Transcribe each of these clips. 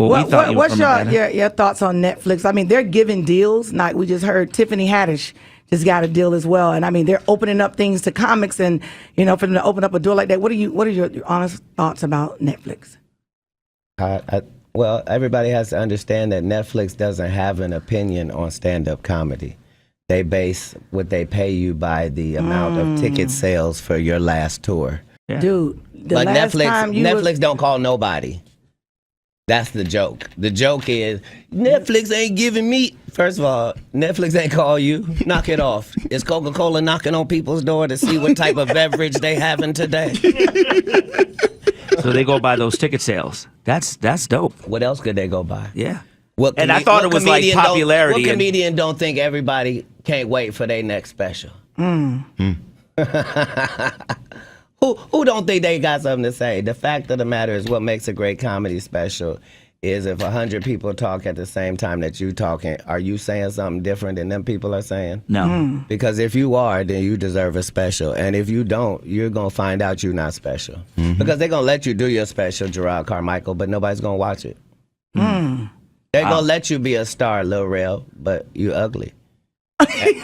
Well, what's your thoughts on Netflix? I mean, they're giving deals. Like we just heard, Tiffany Haddish just got a deal as well, and I mean, they're opening up things to comics, and for them to open up a door like that. What are your honest thoughts about Netflix? Well, everybody has to understand that Netflix doesn't have an opinion on stand-up comedy. They base what they pay you by the amount of ticket sales for your last tour. Yeah. Dude, like Netflix don't call nobody. That's the joke. The joke is Netflix ain't giving me. First of all, Netflix ain't call you. Knock it off. Is Coca-Cola knocking on people's door to see what type of beverage they having today? So they go by those ticket sales. That's dope. What else could they go by? Yeah. And I thought it was like popularity. What comedian don't think everybody can't wait for their next special? Who don't think they got something to say? The fact of the matter is, what makes a great comedy special is if 100 people talk at the same time that you talking, are you saying something different than them people are saying? No. Because if you are, then you deserve a special. And if you don't, you're going to find out you're not special. Because they're going to let you do your special, Gerard Carmichael, but nobody's going to watch it. They're going to let you be a star, Lil Rel, but you ugly.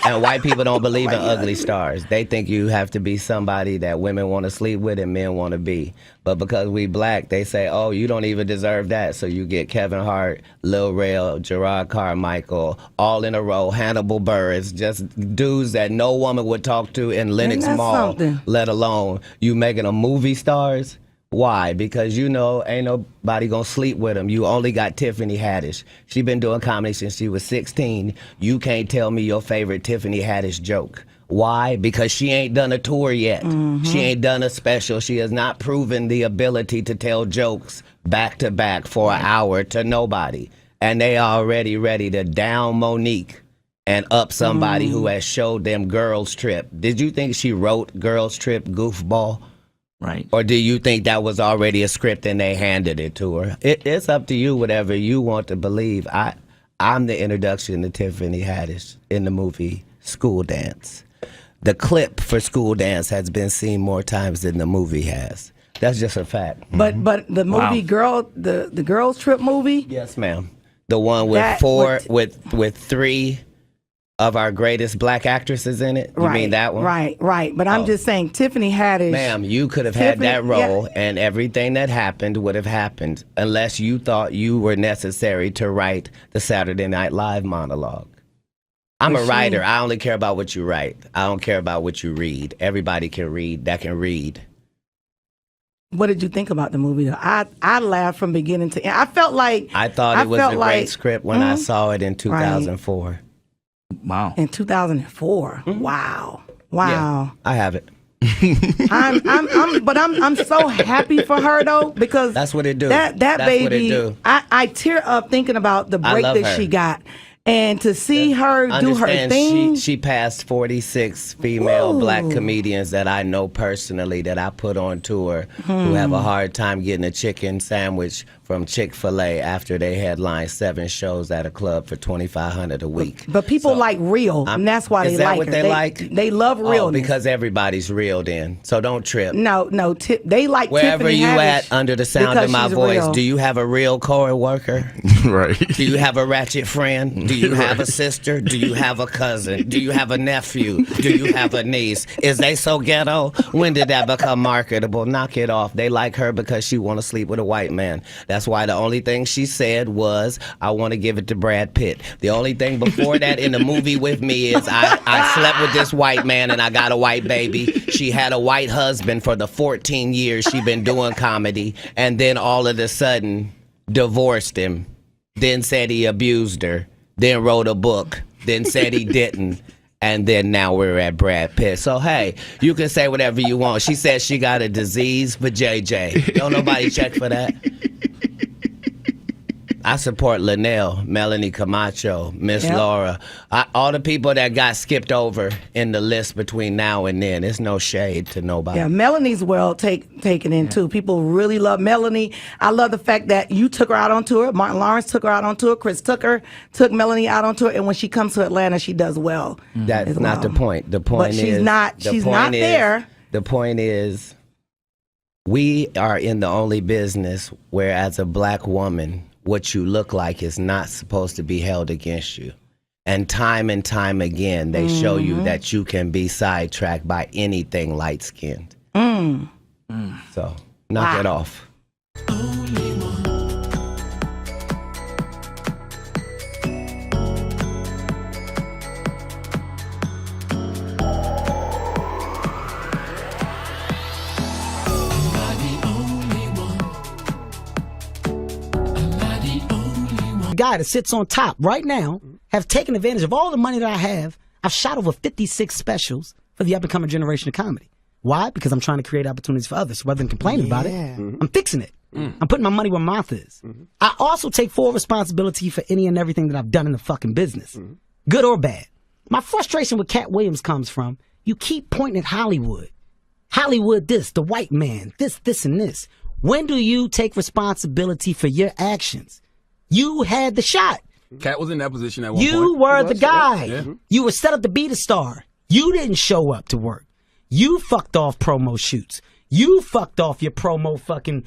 And white people don't believe in ugly stars. They think you have to be somebody that women want to sleep with and men want to be. But because we black, they say, oh, you don't even deserve that. So you get Kevin Hart, Lil Rel, Gerard Carmichael, all in a row, Hannibal Buress, just dudes that no woman would talk to in Lenox Mall, let alone you making them movie stars. Why? Because ain't nobody gonna sleep with them. You only got Tiffany Haddish. She been doing comedy since she was 16. You can't tell me your favorite Tiffany Haddish joke. Why? Because she ain't done a tour yet. She ain't done a special. She has not proven the ability to tell jokes back to back for an hour to nobody. And they already ready to down Monique and up somebody who has showed them Girls Trip. Did you think she wrote Girls Trip, goofball? Right. Or do you think that was already a script and they handed it to her? It's up to you, whatever you want to believe. I'm the introduction to Tiffany Haddish in the movie School Dance. The clip for School Dance has been seen more times than the movie has. That's just a fact. But the movie the Girls Trip movie? Yes, ma'am. The one with with three of our greatest black actresses in it? You mean that one? Right. But I'm just saying, Tiffany Haddish. Ma'am, you could have had that role and everything that happened would have happened unless you thought you were necessary to write the Saturday Night Live monologue. I'm a writer. I only care about what you write. I don't care about what you read. Everybody can read that can read. What did you think about the movie? I laughed from beginning to end. I thought it was a great script when I saw it in 2004. Right. Wow. In 2004. Wow. Yeah, I have it. I'm so happy for her though, because that's what it do. That's baby, what it do. I tear up thinking about the break that she got. And to see her do her thing. She passed 46 female black comedians that I know personally that I put on tour who have a hard time getting a chicken sandwich from Chick-fil-A after they headline 7 shows at a club for $2,500 a week. But people like real, and that's why they like her. Is that what they like? They love realness. Oh, because everybody's real then. So don't trip. No, they like wherever Tiffany you Haddish at under the sound of my voice, do you have a real co-worker? Right. Do you have a ratchet friend? Do you have a sister? Do you have a cousin? Do you have a nephew? Do you have a niece? Is they so ghetto? When did that become marketable? Knock it off. They like her because she want to sleep with a white man. That's why the only thing she said was, I want to give it to Brad Pitt. The only thing before that in the movie with me is I slept with this white man and I got a white baby. She had a white husband for the 14 years she been doing comedy, and then all of a sudden divorced him, then said he abused her, then wrote a book, then said he didn't. And then now we're at Brad Pitt. So, hey, you can say whatever you want. She says she got a disease for JJ. Don't nobody check for that. I support Linnell, Melanie Camacho, Miss Laura, all the people that got skipped over in the list between now and then. There's no shade to nobody. Yeah, Melanie's taken in too. People really love Melanie. I love the fact that you took her out on tour. Martin Lawrence took her out on tour. Chris Tucker took Melanie out on tour. And when she comes to Atlanta, she does well. That's not the point. The point is she's not there. The point is we are in the only business where as a black woman, what you look like is not supposed to be held against you. And time again, they show you that you can be sidetracked by anything light-skinned. So, knock it off. Guy that sits on top right now have taken advantage of all the money that I have. I've shot over 56 specials for the up-and-coming generation of comedy. Why? Because I'm trying to create opportunities for others. Rather than complaining about it, I'm fixing it. I'm putting my money where my mouth is. I also take full responsibility for any and everything that I've done in the fucking business, good or bad. My frustration with Katt Williams comes from, you keep pointing at Hollywood. Hollywood this, the white man, this, and this. When do you take responsibility for your actions? You had the shot. Katt was in that position at one point. You were the guy. Yeah. You were set up to be the star. You didn't show up to work. You fucked off promo shoots. You fucked off your promo fucking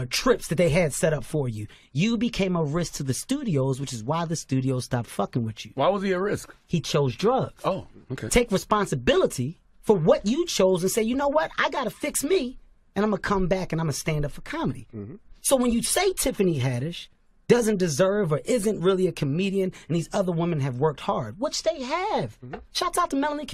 trips that they had set up for you. You became a risk to the studios, which is why the studios stopped fucking with you. Why was he a risk? He chose drugs. Oh, okay. Take responsibility for what you chose and say, you know what? I got to fix me, and I'm going to come back and I'm going to stand up for comedy. So when you say Tiffany Haddish doesn't deserve or isn't really a comedian and these other women have worked hard, which they have. Shouts out to Melanie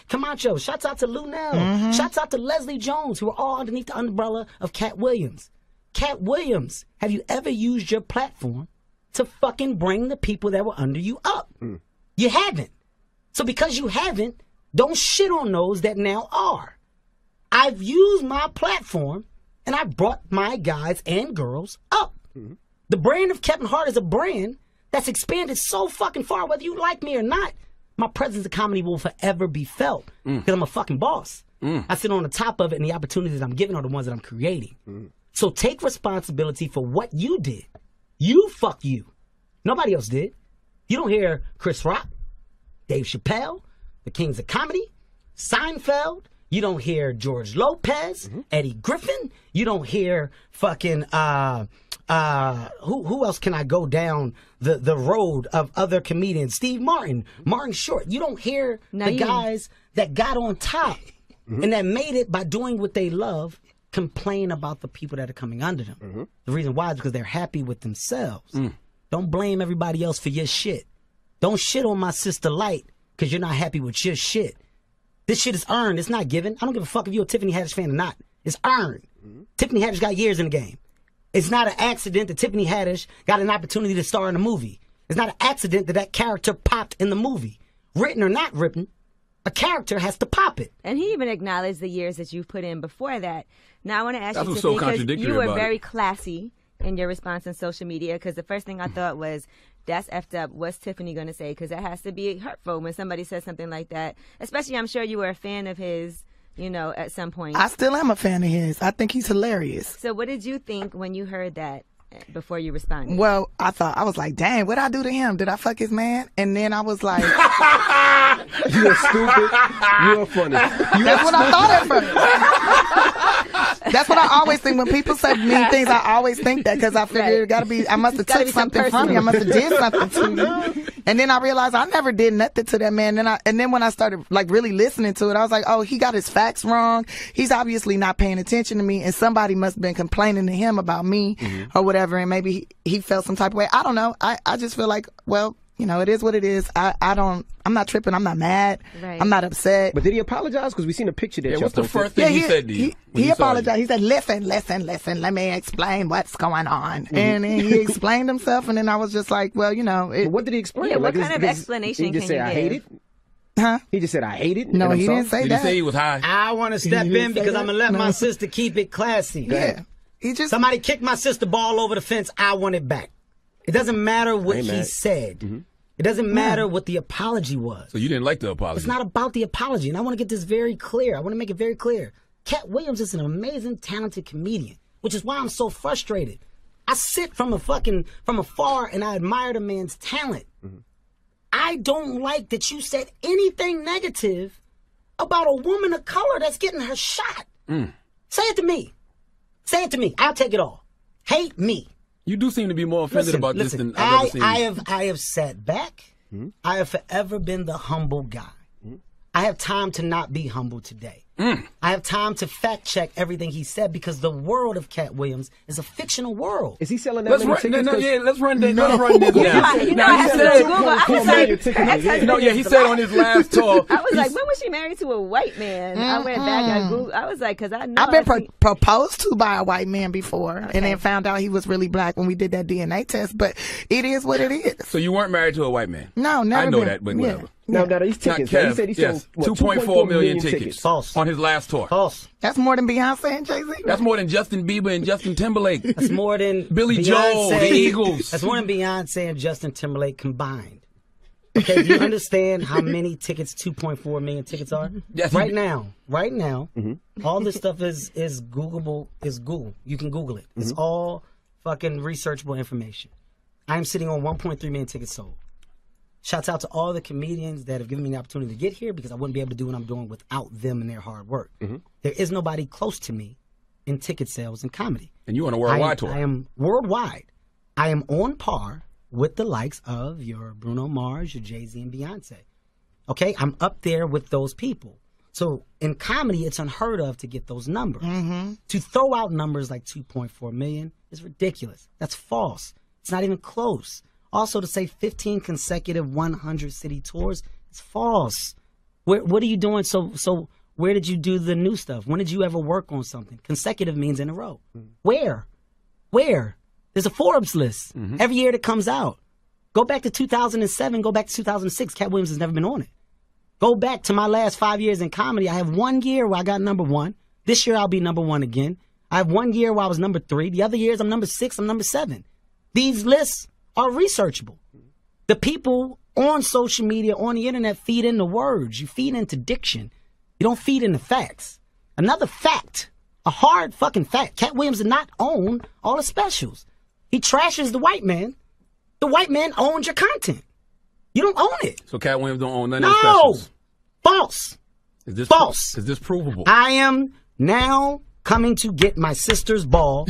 Camacho. Shouts out to Lunel. Shouts out to Leslie Jones, who are all underneath the umbrella of Katt Williams. Katt Williams, have you ever used your platform to fucking bring the people that were under you up? You haven't. So because you haven't, don't shit on those that now are. I've used my platform and I brought my guys and girls up. The brand of Kevin Hart is a brand that's expanded so fucking far, whether you like me or not. My presence in comedy will forever be felt because I'm a fucking boss. I sit on the top of it, and the opportunities I'm giving are the ones that I'm creating. So take responsibility for what you did. You fuck you. Nobody else did. You don't hear Chris Rock, Dave Chappelle, the Kings of Comedy, Seinfeld. You don't hear George Lopez, Eddie Griffin. You don't hear fucking who else can I go down the road of other comedians? Steve Martin, Martin Short. You don't hear the guys that got on top and that made it by doing what they love complain about the people that are coming under them. The reason why is because they're happy with themselves. Don't blame everybody else for your shit. Don't shit on my sister Light because you're not happy with your shit. This shit is earned. It's not given. I don't give a fuck if you're a Tiffany Haddish fan or not. It's earned. Tiffany Haddish got years in the game. It's not an accident that Tiffany Haddish got an opportunity to star in a movie. It's not an accident that that character popped in the movie. Written or not written, a character has to pop it. And he even acknowledged the years that you've put in before that. Now I want to ask That's you, what's so Tiffany, because contradictory you were about very it. classy in your response on social media, because the first thing I thought was, that's effed up. What's Tiffany going to say? Because that has to be hurtful when somebody says something like that. Especially, I'm sure you were a fan of his, you know, at some point. I still am a fan of his. I think he's hilarious. So what did you think when you heard that before you responded? Well, I was like, dang, what'd I do to him? Did I fuck his man? And then I was like, You're stupid. You're funny. that's what I thought at first. That's what I always think. When people say mean things, I always think that because I figure it gotta be, I must have took something from you. I must have did something to you. And then I realized I never did nothing to that man. And then when I started like really listening to it, I was like, oh, he got his facts wrong. He's obviously not paying attention to me. And somebody must have been complaining to him about me or whatever. And maybe he felt some type of way. I don't know. I just feel like, well, you know, it is what it is. I'm not tripping. I'm not mad. Right. I'm not upset. But did he apologize? Because we seen a picture that y'all what's the posted. first thing he said to you? when He you saw you? apologized. He said, listen, let me explain what's going on. And then he explained himself, and then I was just like, well, you know. But what did he explain? Yeah, what Like, kind of explanation He just can said, you I hate give? it? Huh? He just said, I hate it? No, and I'm he sorry? didn't say Did that. he say he was high? I want to step didn't in say because that? I'm going to let No. my sister keep it classy. Yeah. He just. Somebody kicked my sister ball over the fence. I want it back. It doesn't matter what Ain't he mad. said. It doesn't matter what the apology was. So you didn't like the apology? It's not about the apology, and I want to get this very clear. I want to make it very clear. Katt Williams is an amazing, talented comedian, which is why I'm so frustrated. I sit from afar, and I admire the man's talent. I don't like that you said anything negative about a woman of color that's getting her shot. Say it to me. Say it to me. I'll take it all. Hate me. You do seem to be more offended about this than I've ever seen. I have sat back. I have forever been the humble guy. I have time to not be humble today. I have time to fact check everything he said because the world of Katt Williams is a fictional world. Is he selling that Let's many run, tickets? let's run this. Let's run this now. You know, I had to Google. I was like, He said on his last tour. I was like, when was she married to a white man? I went back. I Googled. I was like, because I know I've been proposed to by a white man before, Okay. and then found out he was really black when we did that DNA test. But it is what it is. So you weren't married to a white man? No, never. I know been. that, but Yeah. whatever. Now, these tickets. Not Kev. He said he Yes, sold 2.4 million tickets. False. On his last tour. False. That's more than Beyonce and Jay-Z. That's more than Justin Bieber and Justin Timberlake. That's more than Billy Beyonce. Joel, the Eagles. That's more than Beyonce and Justin Timberlake combined. Okay, do you understand how many tickets 2.4 million tickets are? Yes. Right now, all this stuff is Googleable. Is Google. You can Google it. It's all fucking researchable information. I'm sitting on 1.3 million tickets sold. Shouts out to all the comedians that have given me the opportunity to get here because I wouldn't be able to do what I'm doing without them and their hard work. There is nobody close to me in ticket sales and comedy. And you on a worldwide tour. I am worldwide. I am on par with the likes of your Bruno Mars, your Jay-Z, and Beyonce. Okay? I'm up there with those people. So in comedy, it's unheard of to get those numbers. To throw out numbers like 2.4 million is ridiculous. That's false. It's not even close. Also, to say 15 consecutive 100-city tours, it's false. What are you doing? So where did you do the new stuff? When did you ever work on something? Consecutive means in a row. Where? There's a Forbes list every year that comes out. Go back to 2007, go back to 2006. Katt Williams has never been on it. Go back to my last 5 years in comedy. I have 1 year where I got number 1. This year I'll be number 1 again. I have 1 year where I was number 3. The other years I'm number 6, I'm number 7. These lists are researchable. The people on social media, on the internet, feed into words. You feed into diction. You don't feed into facts. Another fact, a hard fucking fact, Katt Williams did not own all the specials. He trashes the white man. The white man owns your content. You don't own it. So Katt Williams don't own none of the No! specials? False. Is this False. Is this provable? I am now coming to get my sister's ball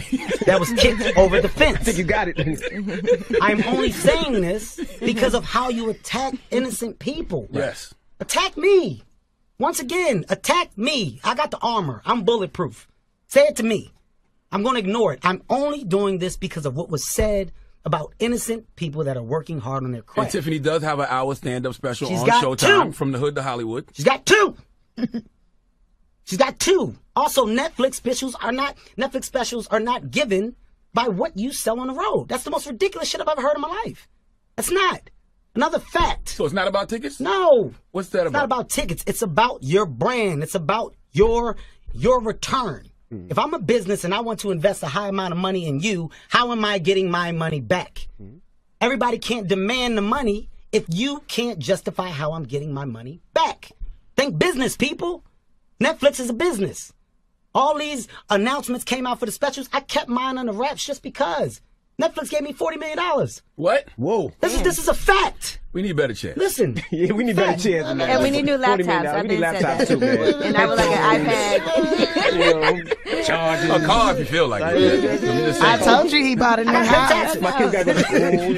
that was kicked over the fence. I think you got it. I'm only saying this because of how you attack innocent people. Yes. Attack me. Once again, attack me. I got the armor. I'm bulletproof. Say it to me. I'm going to ignore it. I'm only doing this because of what was said about innocent people that are working hard on their And craft. Tiffany does have an hour stand-up special She's on got Showtime 2. from the hood to Hollywood. She's got 2. She's got 2. Also, Netflix specials are not given by what you sell on the road. That's the most ridiculous shit I've ever heard in my life. That's not. Another fact. So it's not about tickets? No. What's that It's not about tickets. It's about your brand. It's about your return. If I'm a business and I want to invest a high amount of money in you, how am I getting my money back? Everybody can't demand the money if you can't justify how I'm getting my money back. Think business, people. Netflix is a business. All these announcements came out for the specials. I kept mine under wraps just because. Netflix gave me $40 million. What? Whoa. This is a fact. We need better chairs. Listen. Yeah, we need better chairs than that. And we need new $40 million. laptops. We need I've been said laptops that. too, man. And I would like an iPad. Charging. A car if you feel like it. Let me just say. I told you he bought a new I got house. taxes. My kids got to go to school.